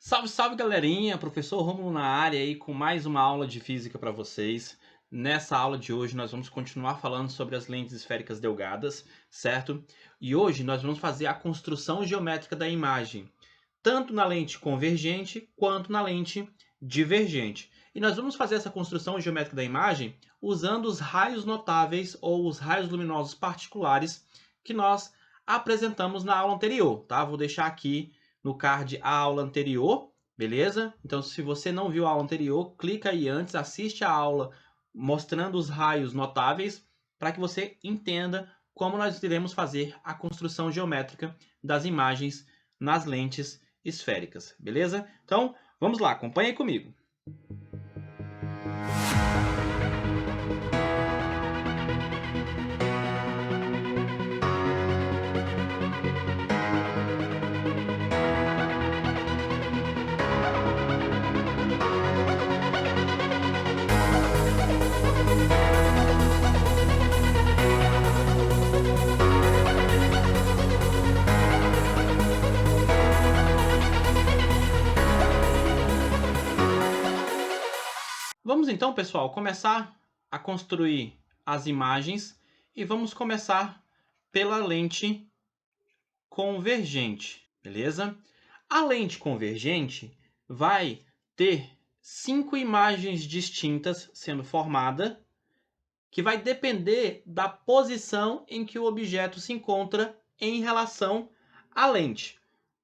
Salve, salve galerinha, professor Rômulo na área aí com mais uma aula de física para vocês. Nessa aula de hoje nós vamos continuar falando sobre as lentes esféricas delgadas, certo? E hoje nós vamos fazer a construção geométrica da imagem, tanto na lente convergente quanto na lente divergente. E nós vamos fazer essa construção geométrica da imagem usando os raios notáveis ou os raios luminosos particulares que nós apresentamos na aula anterior, tá? Vou deixar aqui no card a aula anterior, beleza? Então, se você não viu a aula anterior, clica aí antes, assiste a aula mostrando os raios notáveis para que você entenda como nós iremos fazer a construção geométrica das imagens nas lentes esféricas, beleza? Então, vamos lá, acompanhe comigo. Vamos então, pessoal, começar a construir as imagens e vamos começar pela lente convergente, beleza? A lente convergente vai ter 5 imagens distintas sendo formada, que vai depender da posição em que o objeto se encontra em relação à lente,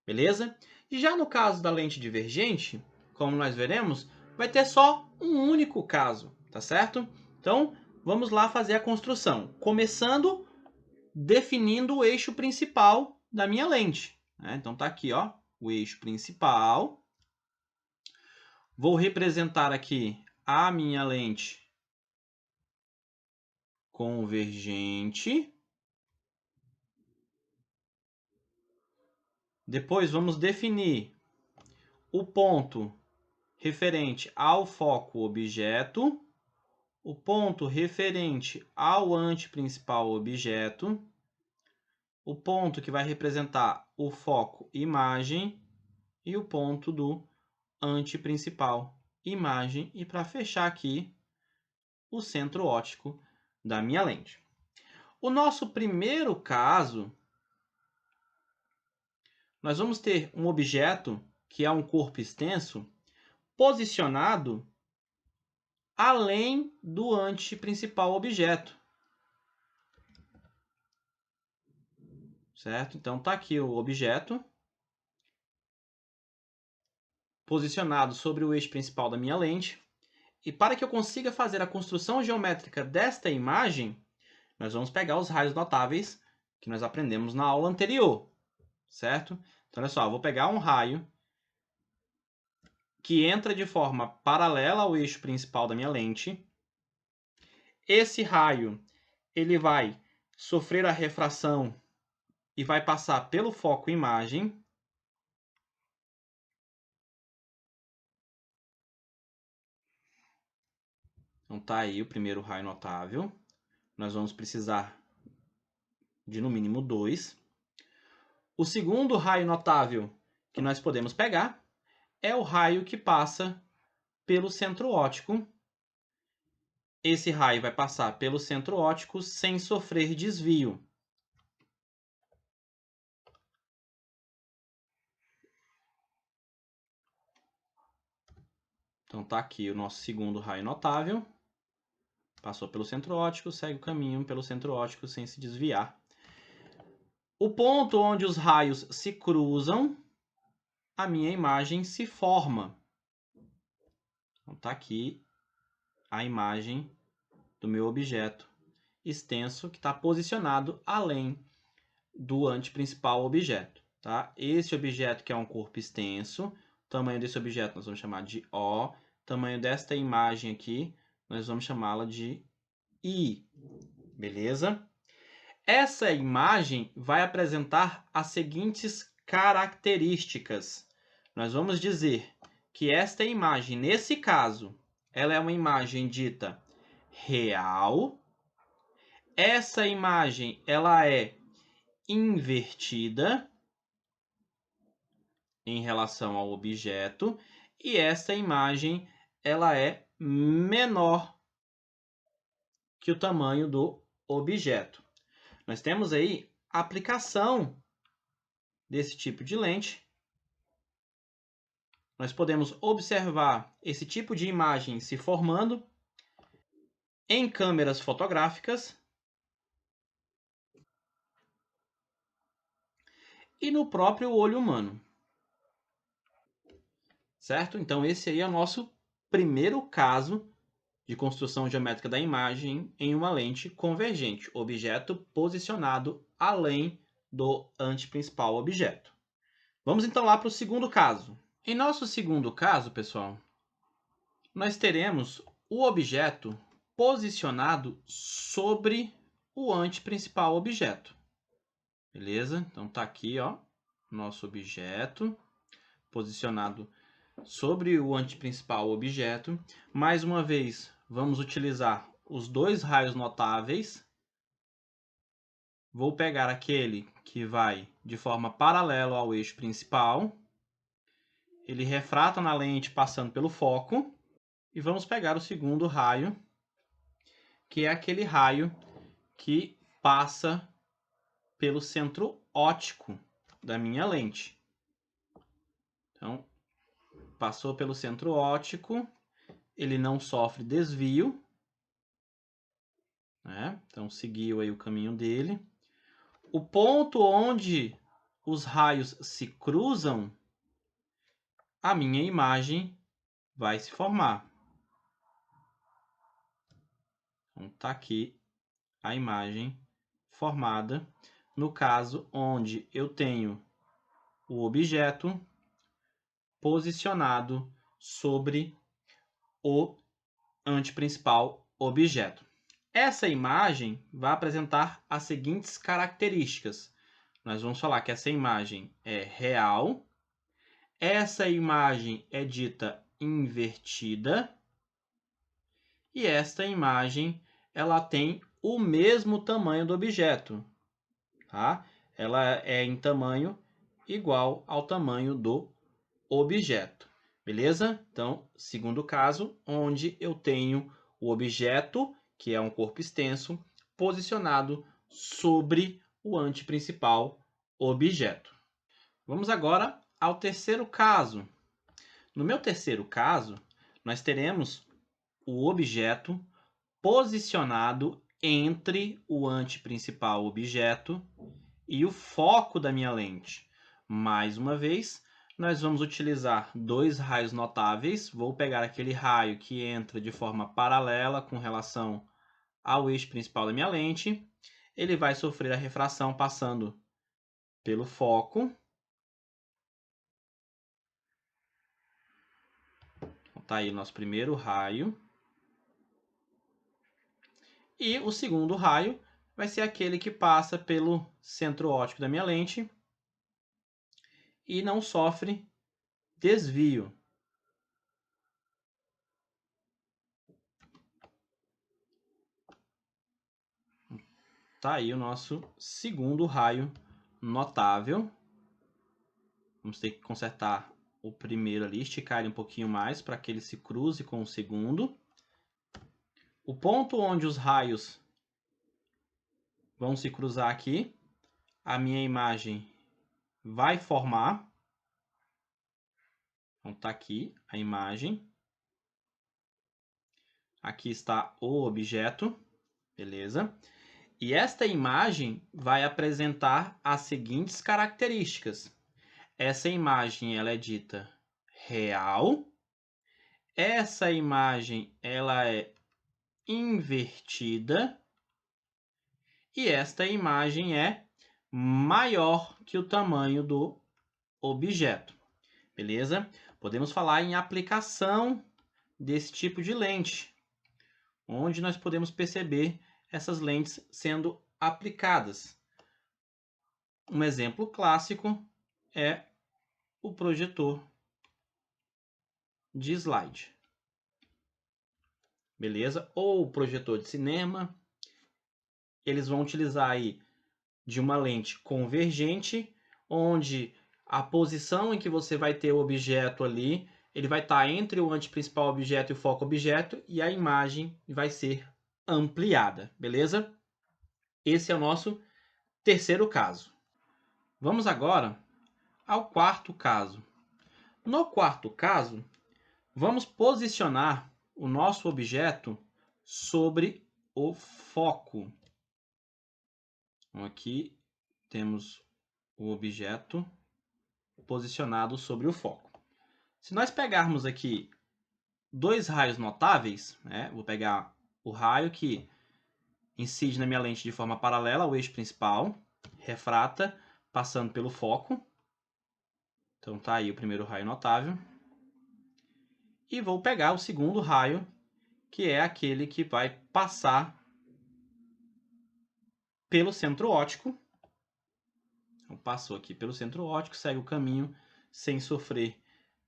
beleza? E já no caso da lente divergente, como nós veremos, vai ter só um único caso, tá certo? Então, vamos lá fazer a construção, começando definindo o eixo principal da minha lente, né? Então tá aqui, ó, o eixo principal. Vou representar aqui a minha lente convergente. Depois vamos definir o ponto referente ao foco objeto, o ponto referente ao anteprincipal objeto, o ponto que vai representar o foco imagem e o ponto do anteprincipal imagem, e para fechar aqui o centro óptico da minha lente. O nosso primeiro caso, nós vamos ter um objeto que é um corpo extenso posicionado além do anteprincipal objeto, certo? Então tá aqui o objeto posicionado sobre o eixo principal da minha lente. E para que eu consiga fazer a construção geométrica desta imagem, nós vamos pegar os raios notáveis que nós aprendemos na aula anterior, certo? Então, olha só, eu vou pegar um raio que entra de forma paralela ao eixo principal da minha lente. Esse raio ele vai sofrer a refração e vai passar pelo foco imagem. Então tá aí o primeiro raio notável. Nós vamos precisar de no mínimo 2. O segundo raio notável que nós podemos pegar é o raio que passa pelo centro óptico. Esse raio vai passar pelo centro óptico sem sofrer desvio. Então tá aqui o nosso segundo raio notável. Passou pelo centro óptico, segue o caminho pelo centro óptico sem se desviar. O ponto onde os raios se cruzam, a minha imagem se forma. Então tá aqui a imagem do meu objeto extenso que está posicionado além do anteprincipal objeto, tá? Esse objeto que é um corpo extenso, o tamanho desse objeto nós vamos chamar de O, o tamanho desta imagem aqui nós vamos chamá-la de I, beleza? Essa imagem vai apresentar as seguintes características. Nós vamos dizer que esta imagem, nesse caso, ela é uma imagem dita real. Essa imagem ela é invertida. em relação ao objeto e esta imagem ela é menor que o tamanho do objeto. Nós temos aí a aplicação desse tipo de lente. Nós podemos observar esse tipo de imagem se formando em câmeras fotográficas e no próprio olho humano. Certo? Então, esse aí é o nosso primeiro caso de construção geométrica da imagem em uma lente convergente, objeto posicionado além do anteprincipal objeto. Vamos então lá para o segundo caso. Em nosso segundo caso, pessoal, nós teremos o objeto posicionado sobre o anteprincipal objeto. Beleza? Então tá aqui, ó, nosso objeto posicionado sobre o anteprincipal objeto. Mais uma vez, vamos utilizar os dois raios notáveis. Vou pegar aquele que vai de forma paralela ao eixo principal. Ele refrata na lente passando pelo foco. E vamos pegar o segundo raio, que é aquele raio que passa pelo centro óptico da minha lente. Então, passou pelo centro óptico, ele não sofre desvio, né? Então, seguiu aí o caminho dele. O ponto onde os raios se cruzam, a minha imagem vai se formar. Então, tá aqui a imagem formada, no caso onde eu tenho o objeto posicionado sobre o anteprincipal objeto. Essa imagem vai apresentar as seguintes características. Nós vamos falar que essa imagem é real, essa imagem é dita invertida e esta imagem ela tem o mesmo tamanho do objeto, tá? Ela é em tamanho igual ao tamanho do objeto, beleza? Então, segundo caso, onde eu tenho o objeto, que é um corpo extenso, posicionado sobre o anteprincipal objeto. Vamos agora ao terceiro caso. No meu terceiro caso, nós teremos o objeto posicionado entre o anteprincipal objeto e o foco da minha lente. Mais uma vez, nós vamos utilizar dois raios notáveis. Vou pegar aquele raio que entra de forma paralela com relação ao eixo principal da minha lente. Ele vai sofrer a refração passando pelo foco. Então, tá aí o nosso primeiro raio. E o segundo raio vai ser aquele que passa pelo centro óptico da minha lente e não sofre desvio. Tá aí o nosso segundo raio notável. Vamos ter que consertar o primeiro ali, esticar ele um pouquinho mais para que ele se cruze com o segundo. O ponto onde os raios vão se cruzar aqui, a minha imagem vai formar. Então tá aqui a imagem. Aqui está o objeto, beleza? E esta imagem vai apresentar as seguintes características. Essa imagem ela é dita real. Essa imagem ela é invertida. E esta imagem é maior que o tamanho do objeto. Beleza? Podemos falar em aplicação desse tipo de lente, onde nós podemos perceber essas lentes sendo aplicadas. Um exemplo clássico é o projetor de slide. Beleza? Ou o projetor de cinema. Eles vão utilizar aí de uma lente convergente, onde a posição em que você vai ter o objeto ali, ele vai estar entre o anteprincipal objeto e o foco objeto, e a imagem vai ser ampliada, beleza? Esse é o nosso terceiro caso. Vamos agora ao quarto caso. No quarto caso, vamos posicionar o nosso objeto sobre o foco. Então, aqui temos o objeto posicionado sobre o foco. Se nós pegarmos aqui dois raios notáveis, né? Vou pegar o raio que incide na minha lente de forma paralela ao eixo principal, refrata, passando pelo foco. Então tá aí o primeiro raio notável. E vou pegar o segundo raio, que é aquele que vai passar pelo centro óptico. Então, passou aqui pelo centro óptico, segue o caminho sem sofrer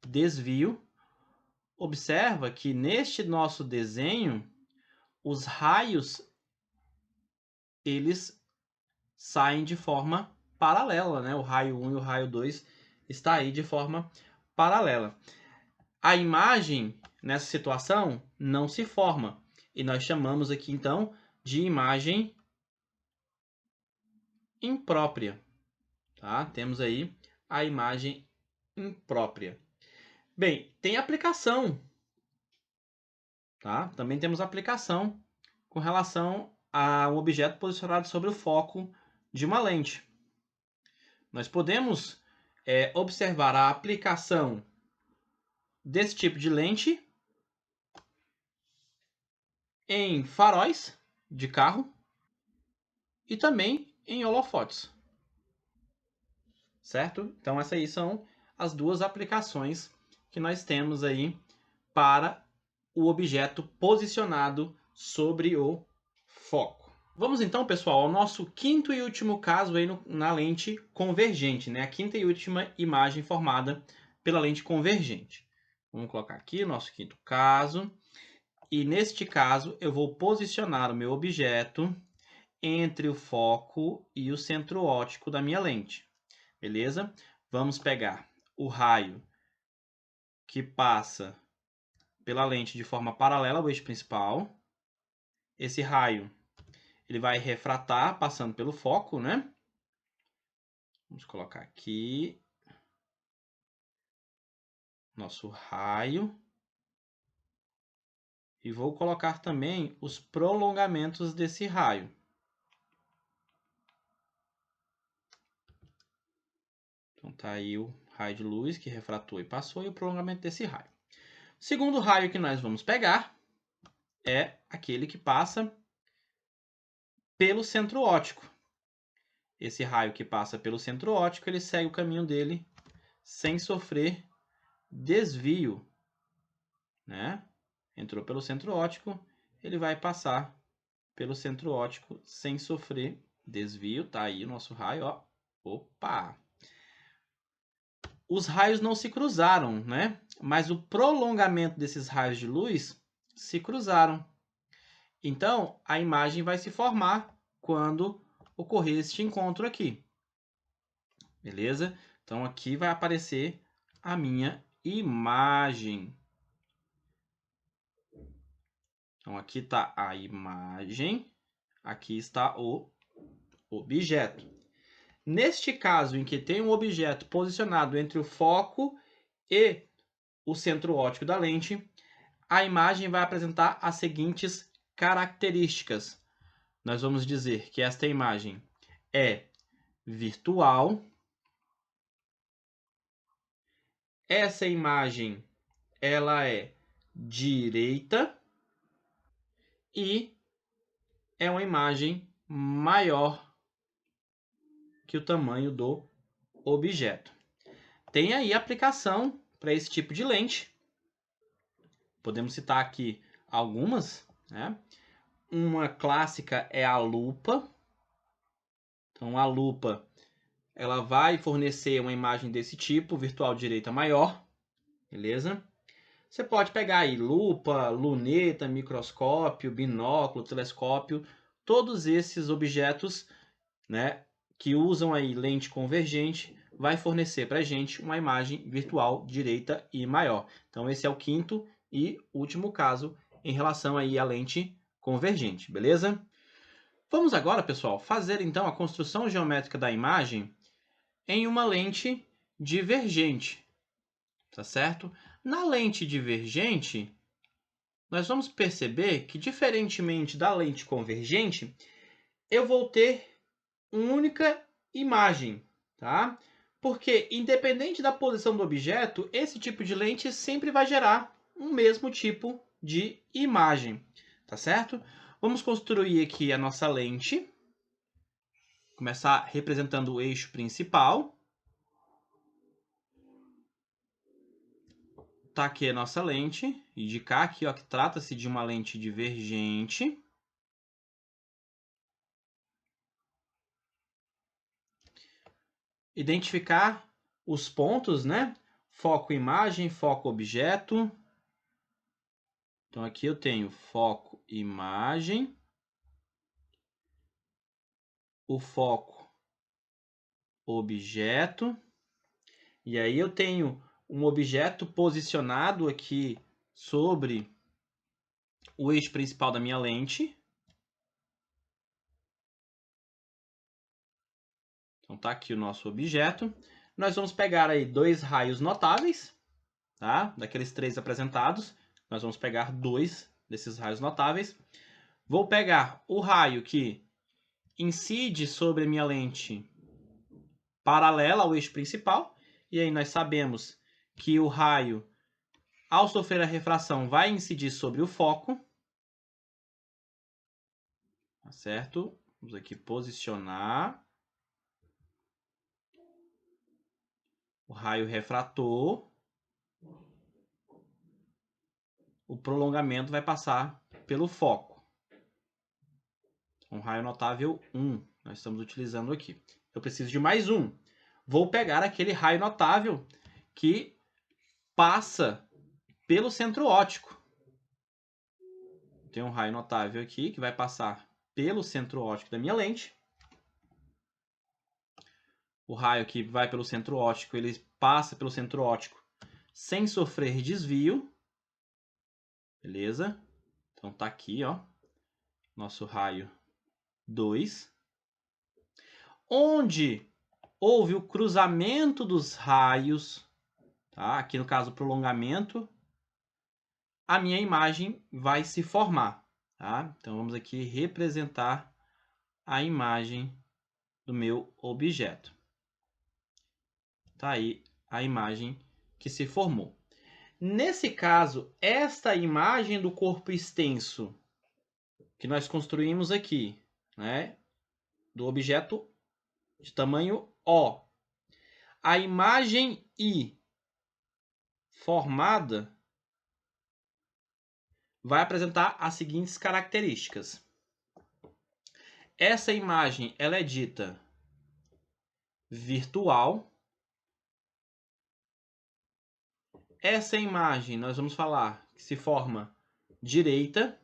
desvio. Observa que neste nosso desenho, os raios eles saem de forma paralela, né? O raio 1 e o raio 2 está aí de forma paralela. A imagem, nessa situação, não se forma. E nós chamamos aqui, então, de imagem imprópria. Tá? Temos aí a imagem imprópria. Bem, tem aplicação. Tá? Também temos aplicação com relação a um objeto posicionado sobre o foco de uma lente. Nós podemos observar a aplicação desse tipo de lente em faróis de carro e também em holofotes. Certo? Então essas aí são as duas aplicações que nós temos aí para o objeto posicionado sobre o foco. Vamos então, pessoal, ao nosso quinto e último caso aí na lente convergente, né? A quinta e última imagem formada pela lente convergente. Vamos colocar aqui o nosso quinto caso. E neste caso, eu vou posicionar o meu objeto entre o foco e o centro óptico da minha lente. Beleza? Vamos pegar o raio que passa pela lente de forma paralela ao eixo principal. Esse raio ele vai refratar passando pelo foco, né? Vamos colocar aqui nosso raio. E vou colocar também os prolongamentos desse raio. Então tá aí o raio de luz que refratou e passou e o prolongamento desse raio. O segundo raio que nós vamos pegar é aquele que passa pelo centro óptico. Esse raio que passa pelo centro óptico, ele segue o caminho dele sem sofrer desvio, né? Entrou pelo centro óptico, ele vai passar pelo centro óptico sem sofrer desvio. Tá aí o nosso raio, ó. Opa! Os raios não se cruzaram, né? Mas o prolongamento desses raios de luz se cruzaram. Então, a imagem vai se formar quando ocorrer este encontro aqui. Beleza? Então, aqui vai aparecer a minha imagem. Então, aqui está a imagem, aqui está o objeto. Neste caso, em que tem um objeto posicionado entre o foco e o centro óptico da lente, a imagem vai apresentar as seguintes características. Nós vamos dizer que esta imagem é virtual. Essa imagem ela é direita e é uma imagem maior que o tamanho do objeto. Tem aí aplicação para esse tipo de lente. Podemos citar aqui algumas, né? Uma clássica é a lupa. Então, a lupa ela vai fornecer uma imagem desse tipo, virtual direita maior, beleza? Você pode pegar aí lupa, luneta, microscópio, binóculo, telescópio, todos esses objetos, né, que usam aí lente convergente, vai fornecer para a gente uma imagem virtual direita e maior. Então, esse é o quinto e último caso em relação aí à lente convergente, beleza? Vamos agora, pessoal, fazer então a construção geométrica da imagem em uma lente divergente, tá certo? Na lente divergente, nós vamos perceber que, diferentemente da lente convergente, eu vou ter uma única imagem, tá? Porque, independente da posição do objeto, esse tipo de lente sempre vai gerar um mesmo tipo de imagem, tá certo? Vamos construir aqui a nossa lente. Começar representando o eixo principal. Tá aqui a nossa lente. Indicar aqui, ó, que trata-se de uma lente divergente. Identificar os pontos, né? Foco imagem, foco objeto. Então, aqui eu tenho foco imagem. O foco objeto. E aí eu tenho um objeto posicionado aqui sobre o eixo principal da minha lente. Então tá aqui o nosso objeto. Nós vamos pegar aí dois raios notáveis, tá? Daqueles três apresentados, nós vamos pegar dois desses raios notáveis. Vou pegar o raio que incide sobre a minha lente paralela ao eixo principal. E aí nós sabemos que o raio, ao sofrer a refração, vai incidir sobre o foco. Tá certo? Vamos aqui posicionar o raio refrator. O prolongamento vai passar pelo foco. Um raio notável 1, nós estamos utilizando aqui. Eu preciso de mais um. Vou pegar aquele raio notável que passa pelo centro óptico. Tem um raio notável aqui que vai passar pelo centro óptico da minha lente. O raio que vai pelo centro óptico, ele passa pelo centro óptico sem sofrer desvio. Beleza? Então tá aqui, ó, nosso raio 2. Onde houve o cruzamento dos raios, tá? Aqui no caso o prolongamento, a minha imagem vai se formar, tá? Então vamos aqui representar a imagem do meu objeto. Tá aí a imagem que se formou. Nesse caso, esta imagem do corpo extenso que nós construímos aqui, né, do objeto de tamanho O, a imagem I formada vai apresentar as seguintes características. Essa imagem ela é dita virtual. Essa imagem nós vamos falar que se forma direita.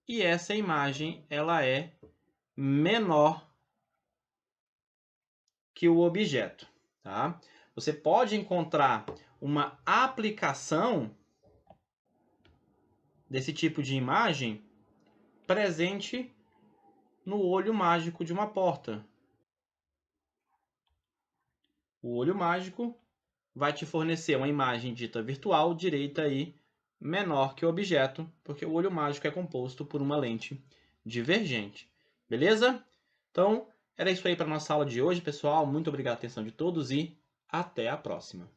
E essa imagem ela é menor que o objeto, tá? Você pode encontrar uma aplicação desse tipo de imagem presente no olho mágico de uma porta. O olho mágico vai te fornecer uma imagem dita virtual, direita e menor que o objeto, porque o olho mágico é composto por uma lente divergente. Beleza? Então, era isso aí para a nossa aula de hoje, pessoal. Muito obrigado pela atenção de todos e até a próxima.